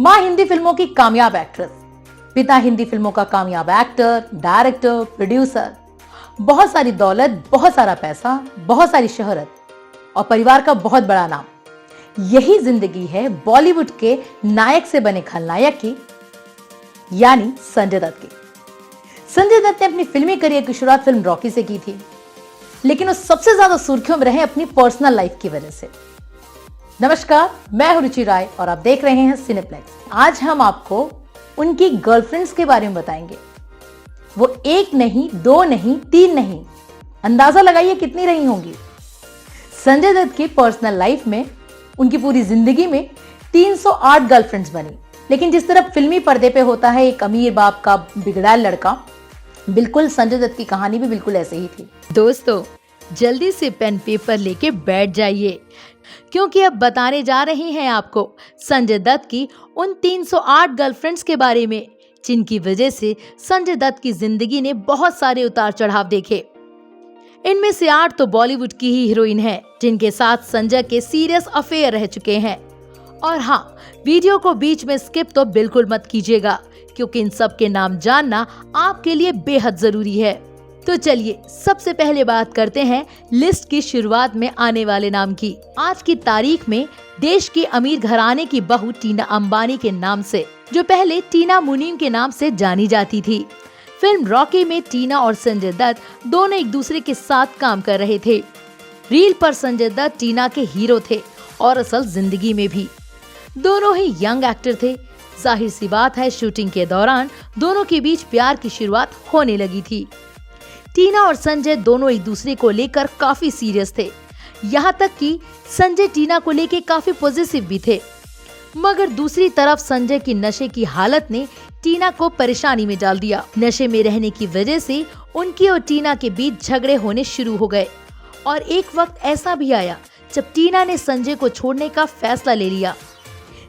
मां हिंदी फिल्मों की कामयाब एक्ट्रेस, पिता हिंदी फिल्मों का कामयाब एक्टर, डायरेक्टर, प्रोड्यूसर, बहुत सारी दौलत, बहुत सारा पैसा, बहुत सारी शोहरत और परिवार का बहुत बड़ा नाम। यही जिंदगी है बॉलीवुड के नायक से बने खलनायक की, यानी संजय दत्त की। संजय दत्त ने अपनी फिल्मी करियर की शुरुआत फिल्म रॉकी से की थी, लेकिन वो सबसे ज्यादा सुर्खियों में रहे अपनी पर्सनल लाइफ की वजह से। नमस्कार, मैं हूं रुचि राय और आप देख रहे हैं सिनेप्लेक्स। आज हम आपको उनकी गर्लफ्रेंड्स के बारे में बताएंगे। वो एक नहीं, दो नहीं, तीन नहीं, अंदाजा लगाइए कितनी रही होंगी। संजय दत्त की पर्सनल लाइफ में उनकी पूरी जिंदगी में 308 गर्लफ्रेंड्स बनी। लेकिन जिस तरह फिल्मी पर्दे पे होता है एक अमीर बाप का बिगड़ैल लड़का, बिल्कुल संजय दत्त की कहानी भी बिल्कुल ऐसे ही थी। दोस्तों, जल्दी से पेन पेपर लेके बैठ जाइए, क्योंकि अब बताने जा रहे हैं आपको संजय दत्त की उन 308 गर्लफ्रेंड्स के बारे में, जिनकी वजह से संजय दत्त की जिंदगी ने बहुत सारे उतार चढ़ाव देखे। इनमें से 8 तो बॉलीवुड की ही हीरोइन हैं, जिनके साथ संजय के सीरियस अफेयर रह चुके हैं। और हाँ, वीडियो को बीच में स्किप तो बिल्कुल मत कीजिएगा, क्योंकि इन सब के नाम जानना आपके लिए बेहद जरूरी है। तो चलिए सबसे पहले बात करते हैं लिस्ट की शुरुआत में आने वाले नाम की। आज की तारीख में देश की अमीर घराने की बहू टीना अंबानी के नाम से, जो पहले टीना मुनीम के नाम से जानी जाती थी। फिल्म रॉकी में टीना और संजय दत्त दोनों एक दूसरे के साथ काम कर रहे थे। रील पर संजय दत्त टीना के हीरो थे और असल जिंदगी में भी दोनों ही यंग एक्टर थे। जाहिर सी बात है, शूटिंग के दौरान दोनों के बीच प्यार की शुरुआत होने लगी थी। टीना और संजय दोनों एक दूसरे को लेकर काफी सीरियस थे, यहाँ तक कि संजय टीना को लेकर काफी पॉजिटिव भी थे। मगर दूसरी तरफ संजय की नशे की हालत ने टीना को परेशानी में डाल दिया। नशे में रहने की वजह से उनकी और टीना के बीच झगड़े होने शुरू हो गए और एक वक्त ऐसा भी आया जब टीना ने संजय को छोड़ने का फैसला ले लिया।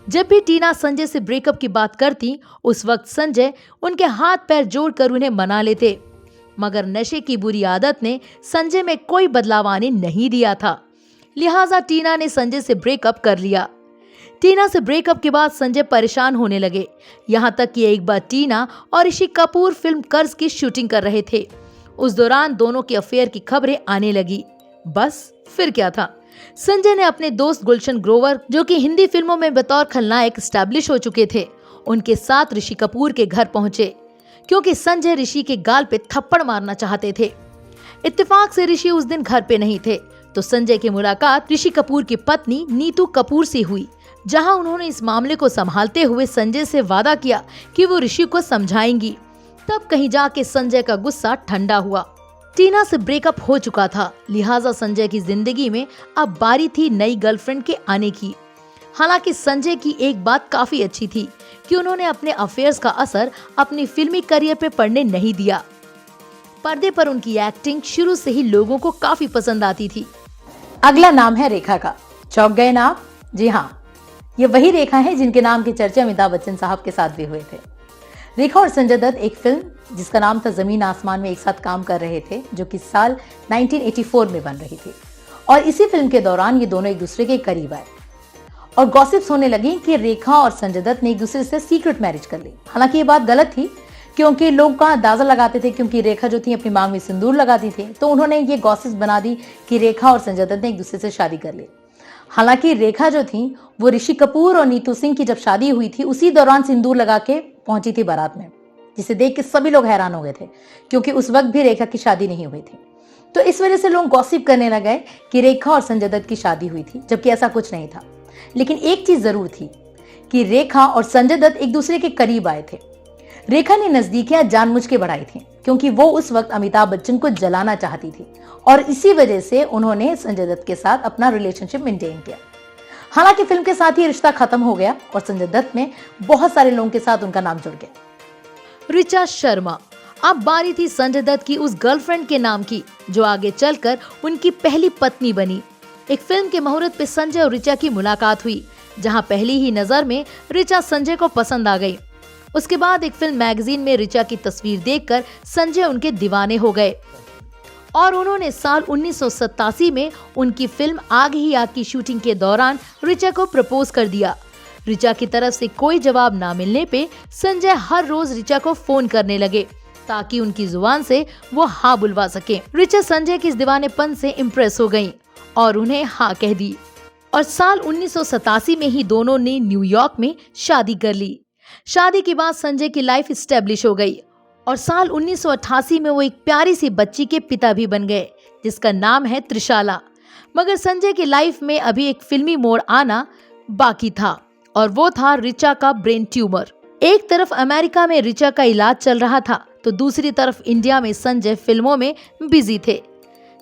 जब भी टीना संजय से ब्रेकअप की बात करती, उस वक्त संजय उनके हाथ पैर जोड़कर उन्हें मना लेते। मगर नशे की बुरी आदत ने संजय में कोई बदलाव आने नहीं दिया था, लिहाजा टीना ने संजय से ब्रेकअप कर लिया। टीना से ब्रेकअप के बाद संजय परेशान होने लगे, यहाँ तक कि एक बार टीना और ऋषि कपूर फिल्म कर्ज की शूटिंग कर रहे थे। उस दौरान दोनों के अफेयर की खबरें आने लगी। बस फिर क्या था, संजय ने अपने दोस्त गुलशन ग्रोवर, जो कि हिंदी फिल्मों में बतौर खलनायक स्टैब्लिश हो चुके थे, उनके साथ ऋषि कपूर के घर पहुंचे, क्योंकि संजय ऋषि के गाल पे थप्पड़ मारना चाहते थे। इत्तेफाक से ऋषि उस दिन घर पे नहीं थे, तो संजय की मुलाकात ऋषि कपूर की पत्नी नीतू कपूर से हुई, जहां उन्होंने इस मामले को संभालते हुए संजय से वादा किया कि वो ऋषि को समझाएंगी। तब कहीं जाके संजय का गुस्सा ठंडा हुआ। टीना से ब्रेकअप हो चुका था, लिहाजा संजय की जिंदगी में अब बारी थी नई गर्लफ्रेंड के आने की। हालांकि संजय की एक बात काफी अच्छी थी कि उन्होंने अपने अफेयर्स का असर अपनी फिल्मी करियर पे पड़ने नहीं दिया। पर्दे पर उनकी एक्टिंग शुरू से ही लोगों को काफी पसंद आती थी। अगला नाम है रेखा का। चौंक गए ना आप? जी हाँ, ये वही रेखा है जिनके नाम की चर्चा अमिताभ बच्चन साहब के साथ भी हुए थे। रेखा और संजय दत्त एक फिल्म जिसका नाम था जमीन आसमान में एक साथ काम कर रहे थे, जो कि साल 1984 में बन रही थी। और इसी फिल्म के दौरान ये दोनों एक दूसरे के करीब आए और गॉसिप्स होने लगी कि रेखा और संजय दत्त ने एक दूसरे से सीक्रेट मैरिज कर ली। हालांकि ये बात गलत थी, क्योंकि लोग का अंदाजा लगाते थे, क्योंकि रेखा जो थी अपनी मांग में सिंदूर लगाती थी, तो उन्होंने ये गॉसिप्स बना दी कि रेखा और संजय दत्त ने एक दूसरे से शादी कर ली। हालांकि रेखा जो थी वो ऋषि कपूर और नीतू सिंह की जब शादी हुई थी, उसी दौरान सिंदूर लगा के पहुंची थी बारात में, जिसे देख के सभी लोग हैरान हो गए थे, क्योंकि उस वक्त भी रेखा की शादी नहीं हुई थी। तो इस वजह से लोग गॉसिप करने लगे कि रेखा और संजय दत्त की शादी हुई थी, जबकि ऐसा कुछ नहीं था। लेकिन एक चीज जरूर थी कि रेखा और संजय दत्त एक दूसरे के करीब आए थे। रेखा ने नजदीकियां जानबूझ के बढ़ाई थी, क्योंकि वो उस वक्त अमिताभ बच्चन को जलाना चाहती थी और इसी वजह से उन्होंने संजय दत्त के साथ अपना रिलेशनशिप मेंटेन किया। हालांकि फिल्म के साथ ही रिश्ता खत्म हो गया और संजय दत्त में बहुत सारे लोगों के साथ उनका नाम जुड़ गया। ऋचा शर्मा। अब बारी थी संजय दत्त की उस गर्लफ्रेंड के नाम की, जो आगे चलकर उनकी पहली पत्नी बनी। एक फिल्म के मुहूर्त पे संजय और ऋचा की मुलाकात हुई, जहां पहली ही नजर में ऋचा संजय को पसंद आ गई। उसके बाद एक फिल्म मैगजीन में ऋचा की तस्वीर देखकर संजय उनके दीवाने हो गए और उन्होंने साल 1987 में उनकी फिल्म आग ही आग की शूटिंग के दौरान ऋचा को प्रपोज कर दिया। रिचा की तरफ से कोई जवाब ना मिलने पे संजय हर रोज रिचा को फोन करने लगे ताकि उनकी जुबान से वो हाँ बुलवा सके। रिचा संजय के इस दीवानेपन से इम्प्रेस हो गयी और उन्हें हाँ कह दी और साल 1987 में ही दोनों ने न्यूयॉर्क में शादी कर ली। शादी के बाद संजय की लाइफ स्टेब्लिश हो गई और साल 1988 में वो एक प्यारी सी बच्ची के पिता भी बन गए जिसका नाम है त्रिशाला। मगर संजय की लाइफ में अभी एक फिल्मी मोड़ आना बाकी था और वो था रिचा का ब्रेन ट्यूमर। एक तरफ अमेरिका में रिचा का इलाज चल रहा था तो दूसरी तरफ इंडिया में संजय फिल्मों में बिजी थे।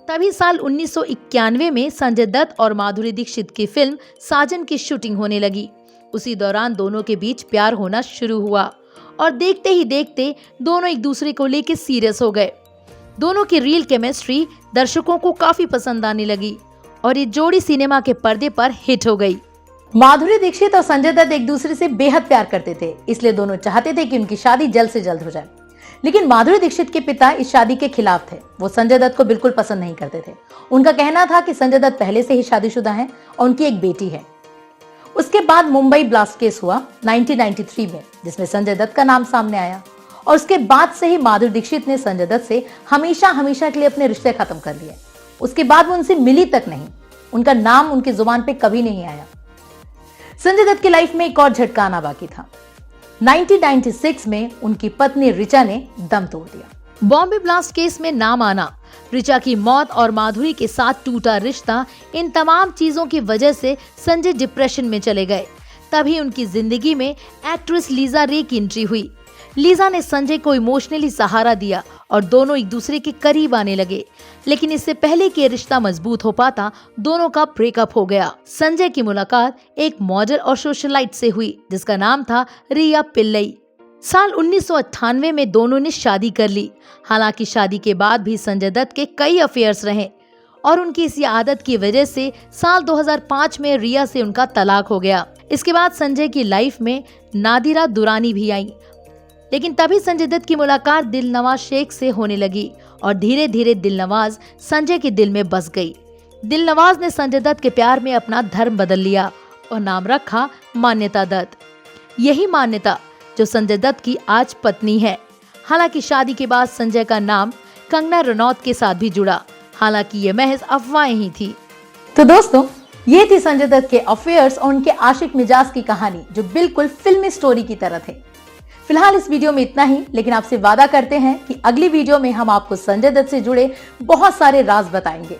तभी साल 1991 में संजय दत्त और माधुरी दीक्षित की फिल्म साजन की शूटिंग होने लगी। उसी दौरान दोनों के बीच प्यार होना शुरू हुआ और देखते ही देखते दोनों एक दूसरे को लेकर सीरियस हो गए। दोनों की रियल केमिस्ट्री दर्शकों को काफी पसंद आने लगी और ये जोड़ी सिनेमा के पर्दे पर हिट हो गई। माधुरी दीक्षित और संजय दत्त एक दूसरे से बेहद प्यार करते थे, इसलिए दोनों चाहते थे कि उनकी शादी जल्द से जल्द हो जाए। लेकिन माधुरी दीक्षित के पिता इस शादी के खिलाफ थे। वो संजय दत्त को बिल्कुल पसंद नहीं करते थे। उनका कहना था कि संजय दत्त पहले से ही शादीशुदा हैं और उनकी एक बेटी है। उसके बाद मुंबई ब्लास्ट केस हुआ 1993 में, जिसमें संजय दत्त का नाम सामने आया और उसके बाद से ही माधुरी दीक्षित ने संजय दत्त से हमेशा हमेशा के लिए अपने रिश्ते खत्म कर लिए। उसके बाद वो उनसे मिली तक नहीं, उनका नाम उनकी जुबान पे कभी नहीं आया। संजय दत्त की लाइफ में एक और झटका आना बाकी था। 1996 में उनकी पत्नी रिचा ने दम तोड़ दिया। बॉम्बे ब्लास्ट केस में नाम आना, रिचा की मौत और माधुरी के साथ टूटा रिश्ता, इन तमाम चीजों की वजह से संजय डिप्रेशन में चले गए। तभी उनकी जिंदगी में एक्ट्रेस लीजा रे की एंट्री हुई। लीजा ने संजय को इमोशनली सहारा दिया और दोनों एक दूसरे के करीब आने लगे। लेकिन इससे पहले कि ये मजबूत हो पाता, दोनों का ब्रेकअप हो गया। संजय की मुलाकात एक मॉडल और सोशलाइट से हुई जिसका नाम था रिया पिल्लई। साल 1998 में दोनों ने शादी कर ली। हालांकि शादी के बाद भी संजय दत्त के कई अफेयर्स रहे और उनकी इसी आदत की वजह से साल 2005 में रिया से उनका तलाक हो गया। इसके बाद संजय की लाइफ में नादिरा दुरानी भी आई। लेकिन तभी संजय दत्त की मुलाकात दिलनवाज शेख से होने लगी और धीरे धीरे दिलनवाज संजय के दिल में बस गई। दिलनवाज ने संजय दत्त के प्यार में अपना धर्म बदल लिया और नाम रखा मान्यता दत्त। यही मान्यता जो संजय दत्त की आज पत्नी है। हालांकि शादी के बाद संजय का नाम कंगना रनौत के साथ भी जुड़ा। हालांकि ये महज अफवाहें ही थी। तो दोस्तों, ये थी संजय दत्त के अफेयर्स और उनके आशिक मिजाज की कहानी, जो बिल्कुल फिल्मी स्टोरी की तरह थे। फिलहाल इस वीडियो में इतना ही, लेकिन आपसे वादा करते हैं कि अगली वीडियो में हम आपको संजय दत्त से जुड़े बहुत सारे राज बताएंगे।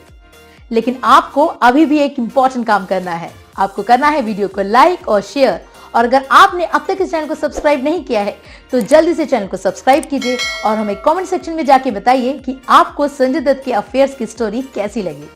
लेकिन आपको अभी भी एक इम्पोर्टेंट काम करना है। आपको करना है वीडियो को लाइक और शेयर, और अगर आपने अब तक इस चैनल को सब्सक्राइब नहीं किया है तो जल्दी से चैनल को सब्सक्राइब कीजिए और हमें कमेंट सेक्शन में जाके बताइए कि आपको संजय दत्त के अफेयर्स की स्टोरी कैसी लगी।